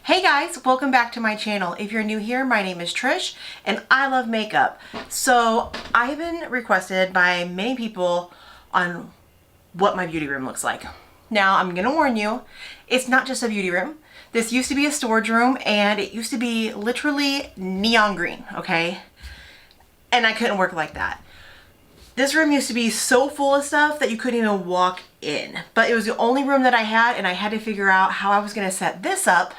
Hey guys, welcome back to my channel. If you're new here, my name is Trish and I love makeup. So I've been requested by many people on what my beauty room looks like. Now I'm gonna warn you, it's not just a beauty room. This used to be a storage room and it used to be literally neon green, okay? And I couldn't work like that. This room used to be so full of stuff that you couldn't even walk in. But it was the only room that I had, and I had to figure out how I was gonna set this up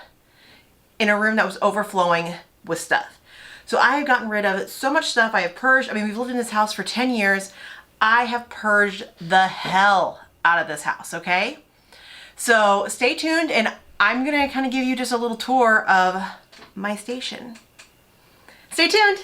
in a room that was overflowing with stuff. So I have gotten rid of so much stuff. I have purged. I mean, we've lived in this house for 10 years. I have purged the hell out of this house, okay? So stay tuned and I'm gonna kind of give you just a little tour of my station. Stay tuned.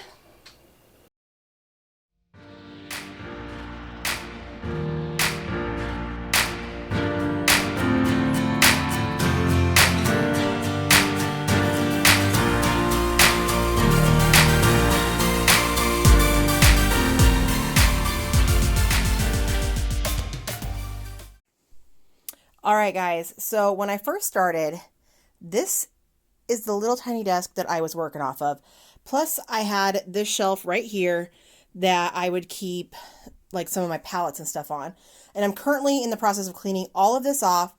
All right, guys, so when I first started, this is the little tiny desk that I was working off of. Plus, I had this shelf right here that I would keep like some of my palettes and stuff on. And I'm currently in the process of cleaning all of this off.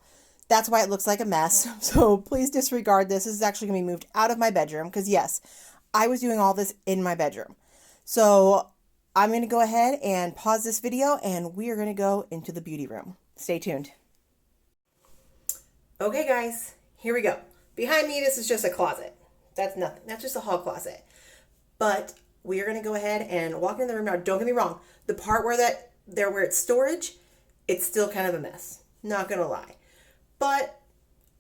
That's why it looks like a mess. So please disregard this. This is actually going to be moved out of my bedroom because, yes, I was doing all this in my bedroom. So I'm going to go ahead and pause this video and we are going to go into the beauty room. Stay tuned. Okay guys, here we go. Behind me, this is just a closet. That's nothing. That's just a hall closet. But we are going to go ahead and walk in the room now. Don't get me wrong. The part where where it's storage, it's still kind of a mess. Not going to lie. But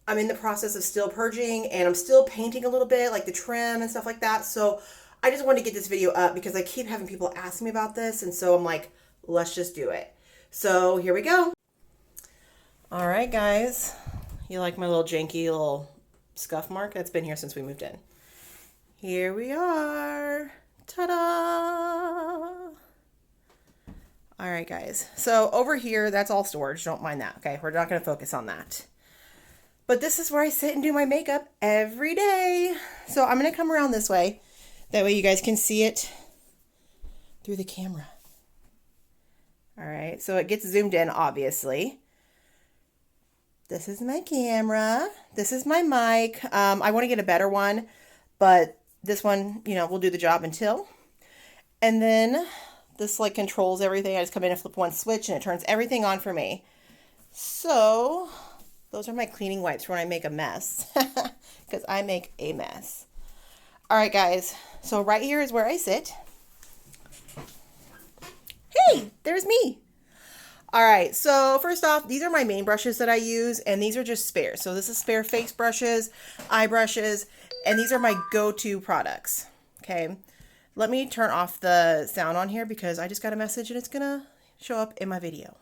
I'm in the process of still purging and I'm still painting a little bit, like the trim and stuff like that. So I just wanted to get this video up because I keep having people ask me about this. And so I'm like, let's just do it. So here we go. All right, guys. You like my little janky little scuff mark? That's been here since we moved in. Here we are. Ta-da! All right, guys. So over here, that's all storage. Don't mind that, okay? We're not going to focus on that. But this is where I sit and do my makeup every day. So I'm going to come around this way. That way you guys can see it through the camera. All right, so it gets zoomed in, obviously. This is my camera. This is my mic. I want to get a better one, but this one, you know, will do the job until. And then this like controls everything. I just come in and flip one switch and it turns everything on for me. So those are my cleaning wipes for when I make a mess, because I make a mess. All right, guys. So right here is where I sit. Hey, there's me. All right, so first off, these are my main brushes that I use, and these are just spares. So this is spare face brushes, eye brushes, and these are my go-to products, okay? Let me turn off the sound on here because I just got a message and it's gonna show up in my video.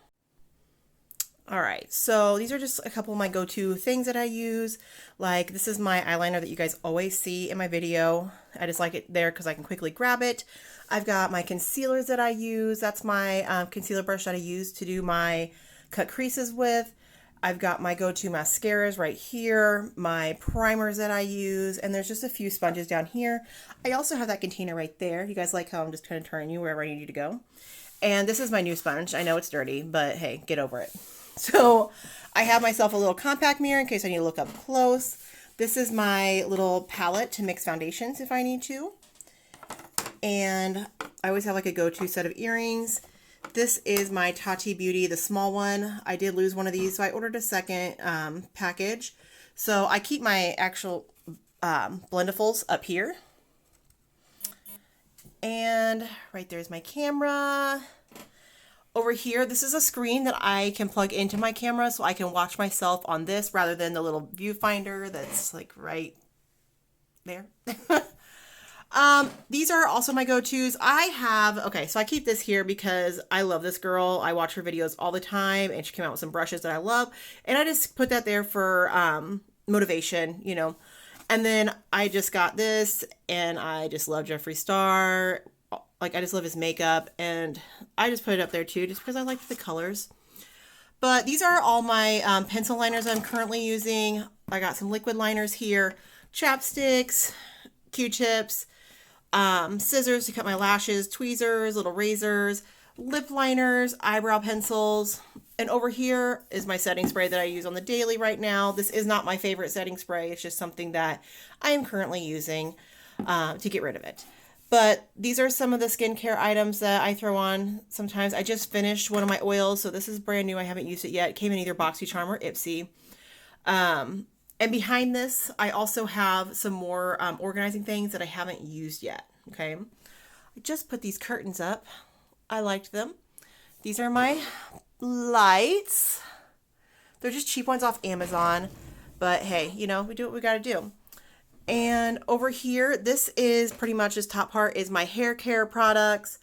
All right, so these are just a couple of my go-to things that I use. Like this is my eyeliner that you guys always see in my video. I just like it there because I can quickly grab it. I've got my concealers that I use. That's my concealer brush that I use to do my cut creases with. I've got my go-to mascaras right here, my primers that I use, and there's just a few sponges down here. I also have that container right there. You guys like how I'm just kind of turning you wherever I need you to go. And this is my new sponge. I know it's dirty, but hey, get over it. So I have myself a little compact mirror in case I need to look up close. This is my little palette to mix foundations if I need to. And I always have like a go-to set of earrings. This is my Tati Beauty, the small one. I did lose one of these, so I ordered a second package. So I keep my actual blendifuls up here. And right there's my camera. Over here, this is a screen that I can plug into my camera so I can watch myself on this rather than the little viewfinder that's like right there. These are also my go-tos. Okay, so I keep this here because I love this girl. I watch her videos all the time and she came out with some brushes that I love. And I just put that there for motivation, you know. And then I just got this and I just love Jeffree Star. Like, I just love his makeup, and I just put it up there too, just because I like the colors. But these are all my pencil liners I'm currently using. I got some liquid liners here. chapsticks, Q-tips, scissors to cut my lashes, tweezers, little razors, lip liners, eyebrow pencils. And over here is my setting spray that I use on the daily right now. This is not my favorite setting spray. It's just something that I am currently using to get rid of it. But these are some of the skincare items that I throw on sometimes. I just finished one of my oils, so this is brand new. I haven't used it yet. It came in either BoxyCharm or Ipsy. And behind this, I also have some more organizing things that I haven't used yet. Okay. I just put these curtains up. I liked them. These are my lights. They're just cheap ones off Amazon. But hey, you know, we do what we got to do. And over here, this is pretty much, this top part is my hair care products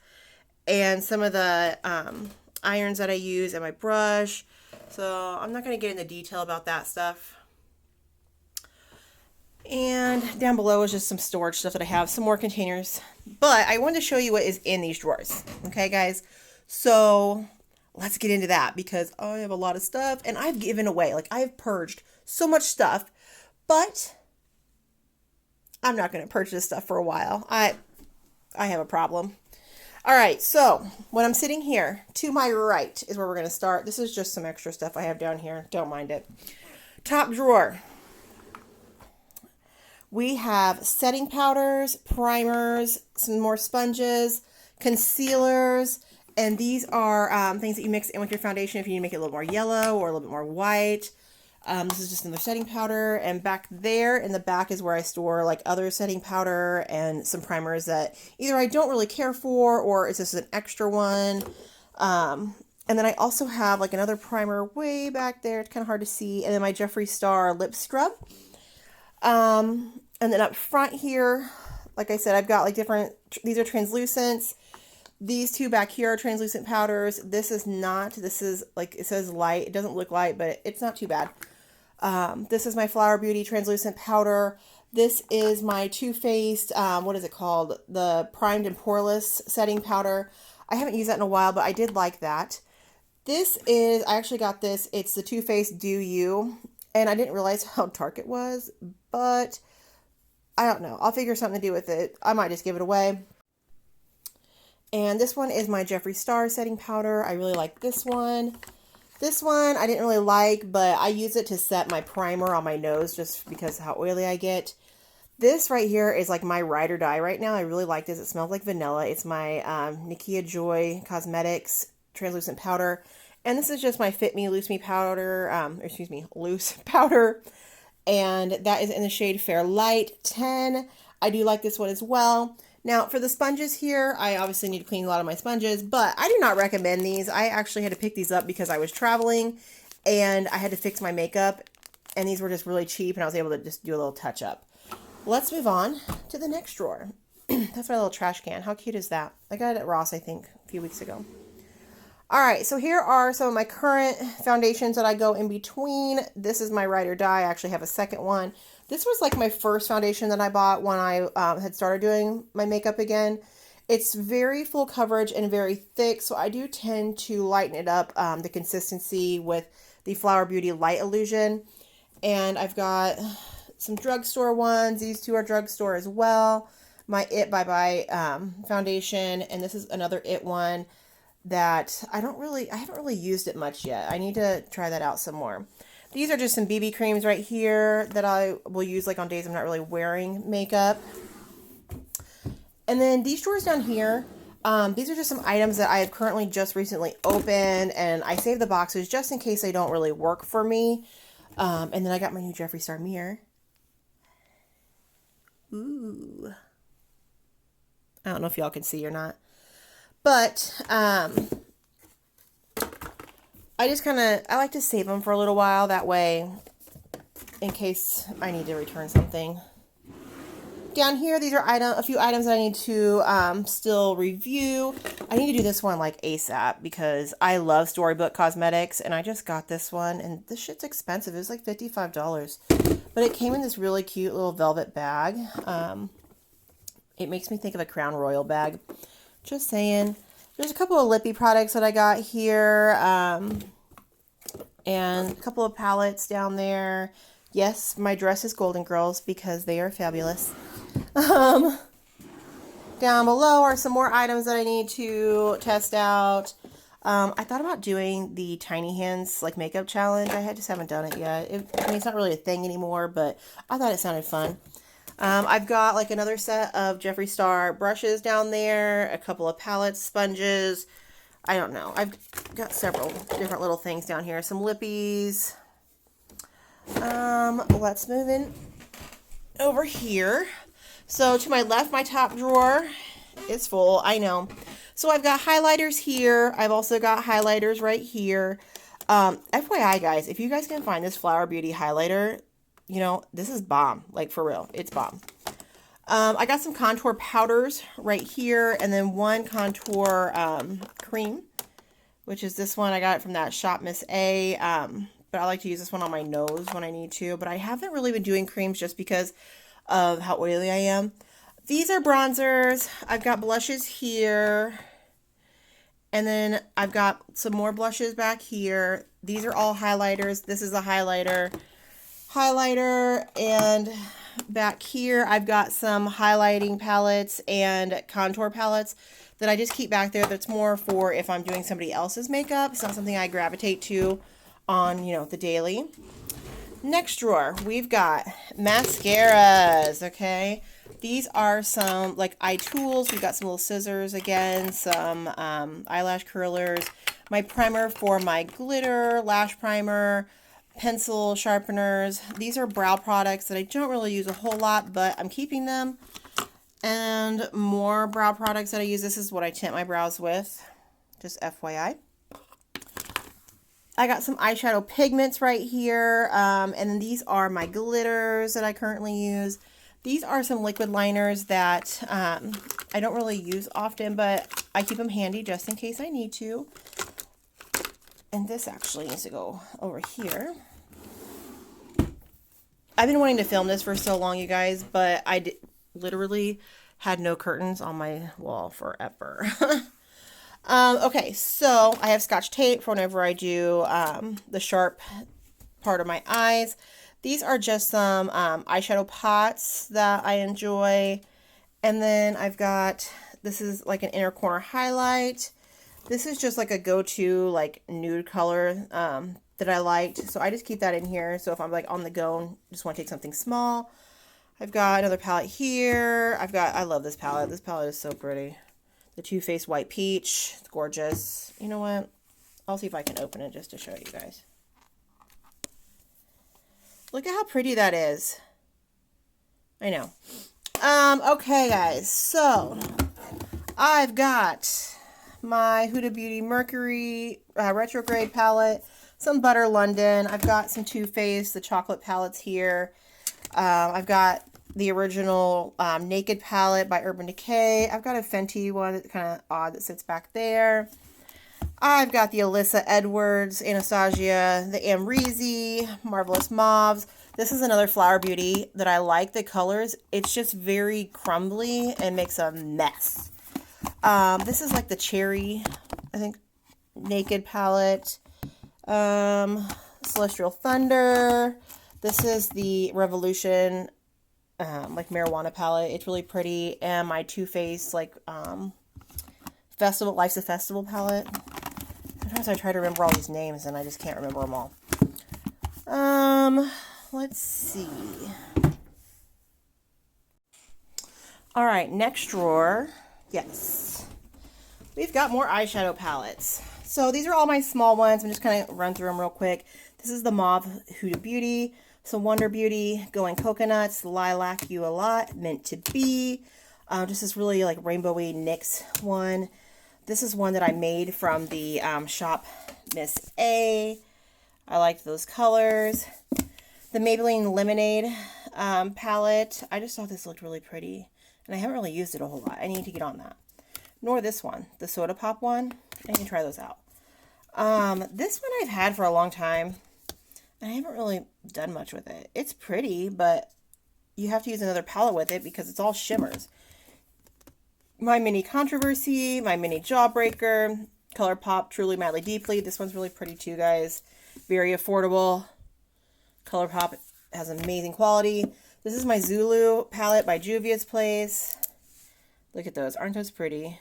and some of the irons that I use and my brush. So I'm not going to get into detail about that stuff. And down below is just some storage stuff that I have, some more containers. But I wanted to show you what is in these drawers. Okay, guys? So let's get into that because I have a lot of stuff and I've given away, like I've purged so much stuff, but I'm not going to purge this stuff for a while. I have a problem. All right, so when I'm sitting here, to my right is where we're going to start. This is just some extra stuff I have down here. Don't mind it. Top drawer. We have setting powders, primers, some more sponges, concealers, and these are things that you mix in with your foundation if you need to make it a little more yellow or a little bit more white. This is just another setting powder, and back there in the back is where I store like other setting powder and some primers that either I don't really care for or it's just an extra one. And then I also have like another primer way back there. It's kind of hard to see. And then my Jeffree Star lip scrub. And then up front here, like I said, I've got like different, these are translucents. These two back here are translucent powders. This is not, this is like, it says light. It doesn't look light, but it's not too bad. This is my Flower Beauty translucent powder. This is my Too Faced, what is it called? The Primed and Poreless setting powder. I haven't used that in a while, but I did like that. This is, I actually got this. It's the Too Faced Do You. And I didn't realize how dark it was, but I don't know. I'll figure something to do with it. I might just give it away. And this one is my Jeffree Star setting powder. I really like this one. This one I didn't really like, but I use it to set my primer on my nose just because of how oily I get. This right here is like my ride or die right now. I really like this. It smells like vanilla. It's my Nikia Joy Cosmetics translucent powder. And this is just my Fit Me Loose Me powder, loose powder. And that is in the shade Fair Light 10. I do like this one as well. Now, for the sponges here, I obviously need to clean a lot of my sponges, but I do not recommend these. I actually had to pick these up because I was traveling and I had to fix my makeup. And these were just really cheap and I was able to just do a little touch up. Let's move on to the next drawer. That's my little trash can. How cute is that? I got it at Ross, I think, a few weeks ago. All right, so here are some of my current foundations that I go in between. This is my Ride or Die. I actually have a second one. This was like my first foundation that I bought when I had started doing my makeup again. It's very full coverage and very thick, so I do tend to lighten it up, the consistency with the Flower Beauty Light Illusion. And I've got some drugstore ones. These two are drugstore as well. My It Bye Bye foundation, and this is another It one that I haven't really used it much yet. I need to try that out some more. These are just some BB creams right here that I will use like on days I'm not really wearing makeup. And then these drawers down here, these are just some items that I have currently just recently opened, and I save the boxes just in case they don't really work for me. And then I got my new Jeffree Star mirror. Ooh. I don't know if y'all can see or not. But, I just I like to save them for a little while. That way, in case I need to return something. Down here, these are a few items that I need to still review. I need to do this one like ASAP because I love Storybook Cosmetics. And I just got this one. And this shit's expensive. It was like $55. But it came in this really cute little velvet bag. It makes me think of a Crown Royal bag. Just saying. There's a couple of lippy products that I got here. And a couple of palettes down there. Yes, my dress is Golden Girls because they are fabulous. Um, Down below are some more items that I need to test out. I thought about doing the Tiny Hands like makeup challenge. I just haven't done it yet. I mean, it's not really a thing anymore, but I thought it sounded fun. I've got like another set of Jeffree Star brushes down there, a couple of palettes, sponges. I don't know. I've got several different little things down here. Some lippies. Let's move in over here. So to my left, my top drawer is full. I know. So I've got highlighters here. I've also got highlighters right here. FYI, guys, if you guys can find this Flower Beauty highlighter, you know, this is bomb. Like, for real. It's bomb. I got some contour powders right here, and then one contour cream, which is this one. I got it from that Shop Miss A, but I like to use this one on my nose when I need to. But I haven't really been doing creams just because of how oily I am. These are bronzers. I've got blushes here, and then I've got some more blushes back here. These are all highlighters. This is a highlighter, and back here I've got some highlighting palettes and contour palettes that I just keep back there. That's more for if I'm doing somebody else's makeup. It's not something I gravitate to on, you know, the daily. Next drawer, we've got mascaras, okay? These are some, like, eye tools. We've got some little scissors again, some eyelash curlers, my primer for my glitter, lash primer, pencil sharpeners. These are brow products that I don't really use a whole lot, but I'm keeping them. And more brow products that I use. This is what I tint my brows with, just FYI. I got some eyeshadow pigments right here, and then these are my glitters that I currently use. These are some liquid liners that I don't really use often, but I keep them handy just in case I need to. And this actually needs to go over here. I've been wanting to film this for so long, you guys, but I literally had no curtains on my wall forever. Okay, so I have Scotch tape for whenever I do the sharp part of my eyes. These are just some eyeshadow pots that I enjoy. And then I've got, this is like an inner corner highlight. This is just like a go-to like nude color that I liked. So I just keep that in here. So if I'm like on the go and just want to take something small. I've got another palette here. I love this palette. This palette is so pretty. The Too Faced White Peach. It's gorgeous. You know what? I'll see if I can open it just to show you guys. Look at how pretty that is. I know. Okay, guys. So, I've got my Huda Beauty Mercury Retrograde palette. Some Butter London. I've got some Too Faced, the chocolate palettes here. I've got the original Naked palette by Urban Decay. I've got a Fenty one that's kind of odd that sits back there. I've got the Alyssa Edwards Anastasia, the Amrezy Marvelous Mauves. This is another Flower Beauty that I like the colors. It's just very crumbly and makes a mess. This is like the Cherry, I think, Naked palette. Celestial Thunder. This is the Revolution like marijuana palette. It's really pretty. And my Too Faced like Life's a Festival palette. Sometimes I try to remember all these names and I just can't remember them all. Let's see. All right, next drawer. Yes. We've got more eyeshadow palettes. So these are all my small ones. I'm just kind of run through them real quick. This is the Mauve Huda Beauty. So Wonder Beauty, Going Coconuts, Lilac You a Lot, Meant to Be. Just this really like rainbowy NYX one. This is one that I made from the Shop Miss A. I liked those colors. The Maybelline Lemonade palette. I just thought this looked really pretty. And I haven't really used it a whole lot. I need to get on that. Nor this one, the Soda Pop one. I can try those out. This one I've had for a long time. I haven't really done much with it. It's pretty, but you have to use another palette with it because it's all shimmers. My Mini Controversy, my Mini Jawbreaker, ColourPop Truly Madly Deeply. This one's really pretty too, guys. Very affordable. ColourPop has amazing quality. This is my Zulu palette by Juvia's Place. Look at those. Aren't those pretty?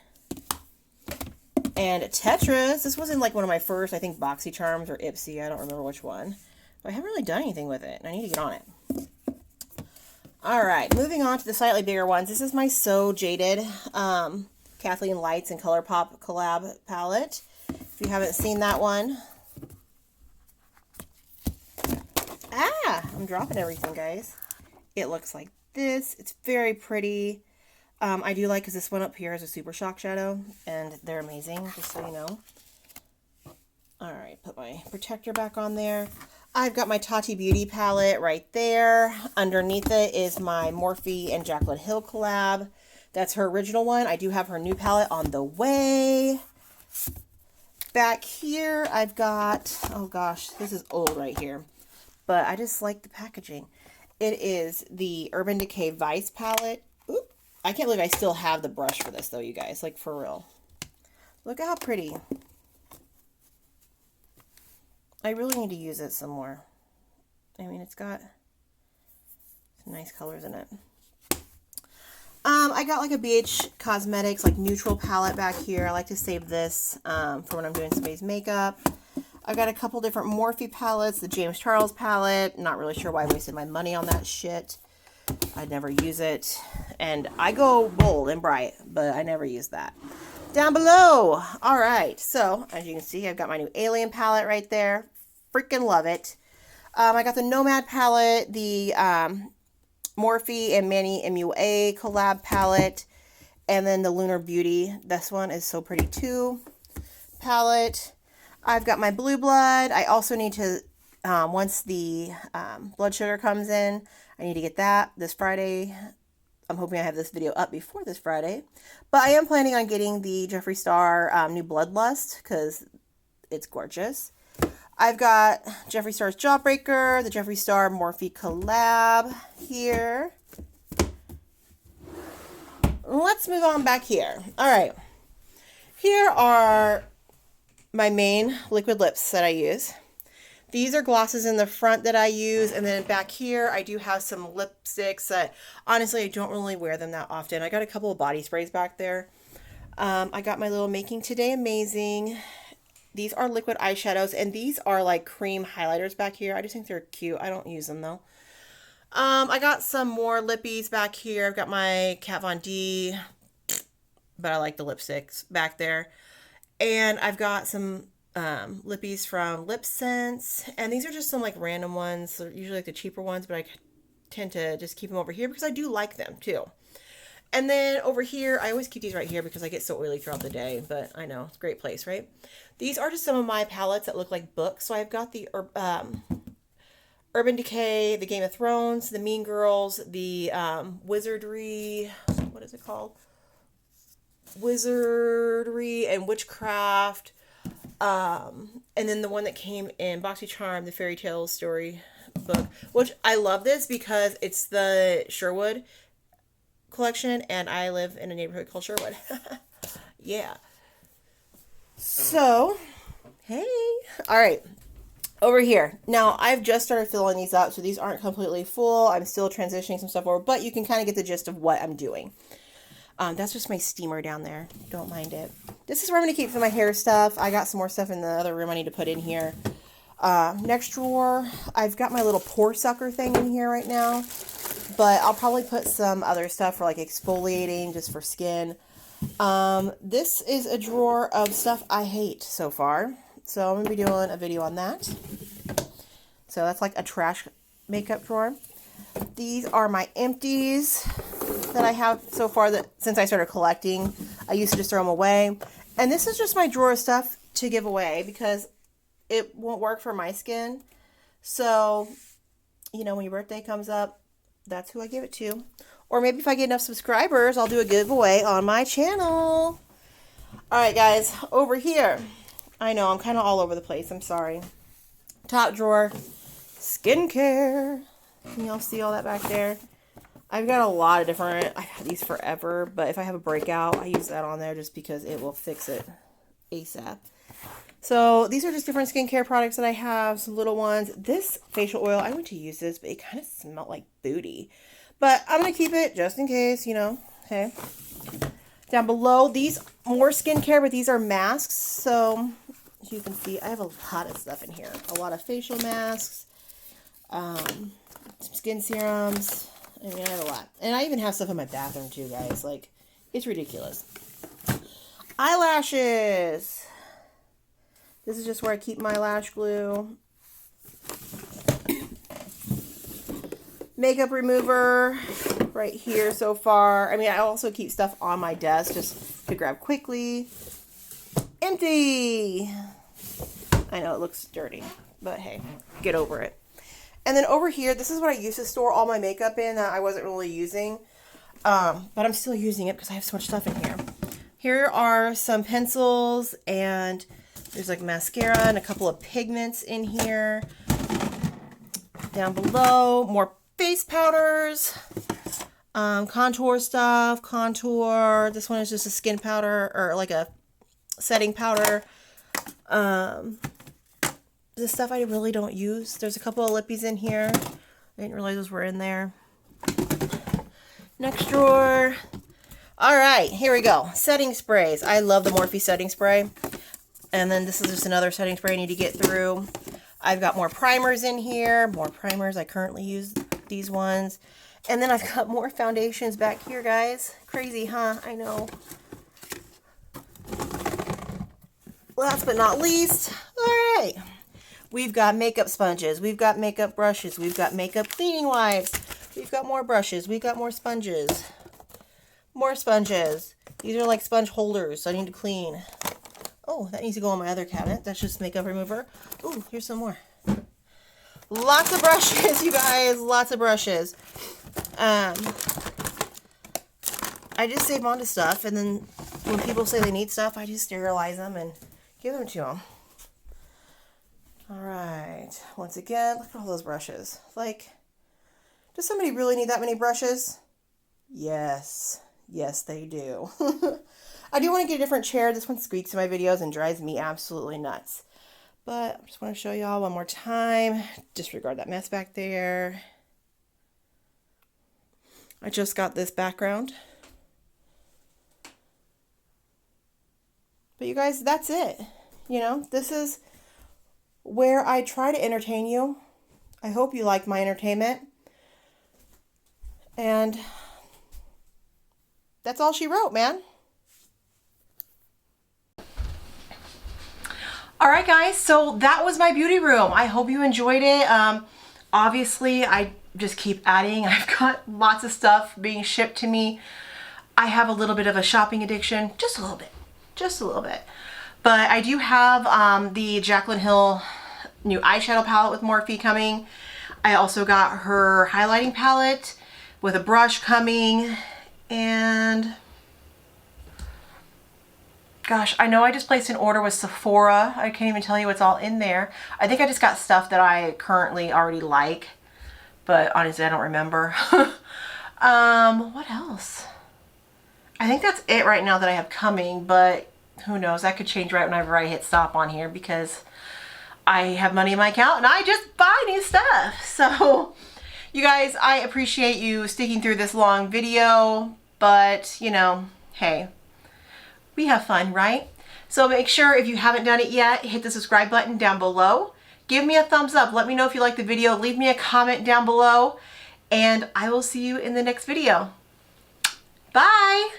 And Tetris. This was in like one of my first, I think, BoxyCharms or Ipsy. I don't remember which one. But I haven't really done anything with it. And I need to get on it. Alright, moving on to the slightly bigger ones. This is my So Jaded Kathleen Lights and ColourPop collab palette. If you haven't seen that one. I'm dropping everything, guys. It looks like this. It's very pretty. I do like because this one up here is a Super Shock shadow, and they're amazing, just so you know. Alright, put my protector back on there. I've got my Tati Beauty palette right there. Underneath it is my Morphe and Jaclyn Hill collab. That's her original one. I do have her new palette on the way. Back here, I've got, oh gosh, this is old right here, but I just like the packaging. It is the Urban Decay Vice palette. Oop, I can't believe I still have the brush for this though, you guys, like for real. Look at how pretty. I really need to use it some more. I mean, it's got some nice colors in it. I got like a BH Cosmetics like neutral palette back here. I like to save this for when I'm doing somebody's makeup. I've got a couple different Morphe palettes. The James Charles palette. Not really sure why I wasted my money on that shit. I'd never use it. And I go bold and bright, but I never use that. Down below. Alright, so as you can see, I've got my new Alien palette right there. Freaking love it. I got the Nomad palette, the Morphe and Manny MUA collab palette, and then the Lunar Beauty. This one is so pretty too. Palette. I've got my Blue Blood. I also need to, once the blood sugar comes in, I need to get that this Friday. I'm hoping I have this video up before this Friday. But I am planning on getting the Jeffree Star new Bloodlust because it's gorgeous. I've got Jeffree Star's Jawbreaker, the Jeffree Star Morphe collab here. Let's move on back here. All right. Here are my main liquid lips that I use. These are glosses in the front that I use, and then back here I do have some lipsticks that honestly I don't really wear them that often. I got a couple of body sprays back there. I got my little Making Today Amazing. These are liquid eyeshadows, and these are like cream highlighters back here. I just think they're cute. I don't use them though. I got some more lippies back here. I've got my Kat Von D, but I like the lipsticks back there. And I've got some lippies from Lip Sense, and these are just some like random ones. They're usually like the cheaper ones, but I tend to just keep them over here because I do like them too. And then over here, I always keep these right here because I get so oily throughout the day, but I know, it's a great place, right? These are just some of my palettes that look like books. So I've got the Urban Decay, the Game of Thrones, the Mean Girls, the Wizardry, what is it called? Wizardry and Witchcraft, and then the one that came in BoxyCharm, the Fairy Tale Story book, which I love this because it's the Sherwood collection, and I live in a neighborhood called Sherwood. Yeah. So, hey. All right. Over here. Now, I've just started filling these up, so these aren't completely full. I'm still transitioning some stuff over, but you can kind of get the gist of what I'm doing. That's just my steamer down there. Don't mind it. This is where I'm going to keep some of my hair stuff. I got some more stuff in the other room I need to put in here. Next drawer, I've got my little pore sucker thing in here right now. But I'll probably put some other stuff for like exfoliating, just for skin. This is a drawer of stuff I hate so far. So I'm going to be doing a video on that. So that's like a trash makeup drawer. These are my empties that I have so far that since I started collecting. I used to just throw them away. And this is just my drawer of stuff to give away because it won't work for my skin. So, you know, when your birthday comes up, that's who I give it to. Or maybe if I get enough subscribers, I'll do a giveaway on my channel. Alright guys, over here. I know, I'm kind of all over the place. I'm sorry. Top drawer. Skincare. Can y'all see all that back there? I've got a lot of different, I've had these forever, but if I have a breakout, I use that on there just because it will fix it ASAP. So these are just different skincare products that I have, some little ones. This facial oil, I went to use this, but it kind of smelled like booty. But I'm going to keep it just in case, you know. Okay. Down below, these more skincare, but these are masks. So as you can see, I have a lot of stuff in here. A lot of facial masks, some skin serums. I mean, I have a lot. And I even have stuff in my bathroom too, guys. Like, it's ridiculous. Eyelashes. This is just where I keep my lash glue. Makeup remover right here so far. I mean, I also keep stuff on my desk just to grab quickly. Empty. I know it looks dirty, but hey, get over it. And then over here, this is what I used to store all my makeup in that I wasn't really using. But I'm still using it because I have so much stuff in here. Here are some pencils, and there's like mascara and a couple of pigments in here. Down below, more face powders, contour stuff, contour. This one is just a skin powder or like a setting powder. This stuff I really don't use. There's a couple of lippies in here. I didn't realize those were in there. Next drawer. All right, here we go. Setting sprays. I love the Morphe setting spray. And then this is just another setting spray I need to get through. I've got more primers in here. More primers. I currently use these ones. And then I've got more foundations back here, guys. Crazy, huh? I know. Last but not least, all right. We've got makeup sponges. We've got makeup brushes. We've got makeup cleaning wipes. We've got more brushes. We've got more sponges. More sponges. These are like sponge holders, so I need to clean. Oh, that needs to go in my other cabinet. That's just makeup remover. Oh, here's some more. Lots of brushes, you guys. Lots of brushes. I just save onto stuff, and then when people say they need stuff, I just sterilize them and give them to them. All right. Once again, look at all those brushes. Like, does somebody really need that many brushes? Yes. Yes, they do. I do want to get a different chair. This one squeaks in my videos and drives me absolutely nuts. But I just want to show y'all one more time. Disregard that mess back there. I just got this background. But you guys, that's it. You know, this is where I try to entertain you. I hope you like my entertainment. And that's all she wrote, man. All right, guys, so that was my beauty room. I hope you enjoyed it. Obviously, I just keep adding. I've got lots of stuff being shipped to me. I have a little bit of a shopping addiction, just a little bit, But I do have the Jaclyn Hill new eyeshadow palette with Morphe coming. I also got her highlighting palette with a brush coming, and gosh, I know I just placed an order with Sephora. I can't even tell you what's all in there. I think I just got stuff that I currently already like, but honestly, I don't remember. What else? I think that's it right now that I have coming, but who knows? That could change right whenever I hit stop on here because I have money in my account and I just buy new stuff. So you guys, I appreciate you sticking through this long video, but you know, hey, we have fun, right? So make sure if you haven't done it yet, hit the subscribe button down below. Give me a thumbs up. Let me know if you like the video. Leave me a comment down below, and I will see you in the next video. Bye.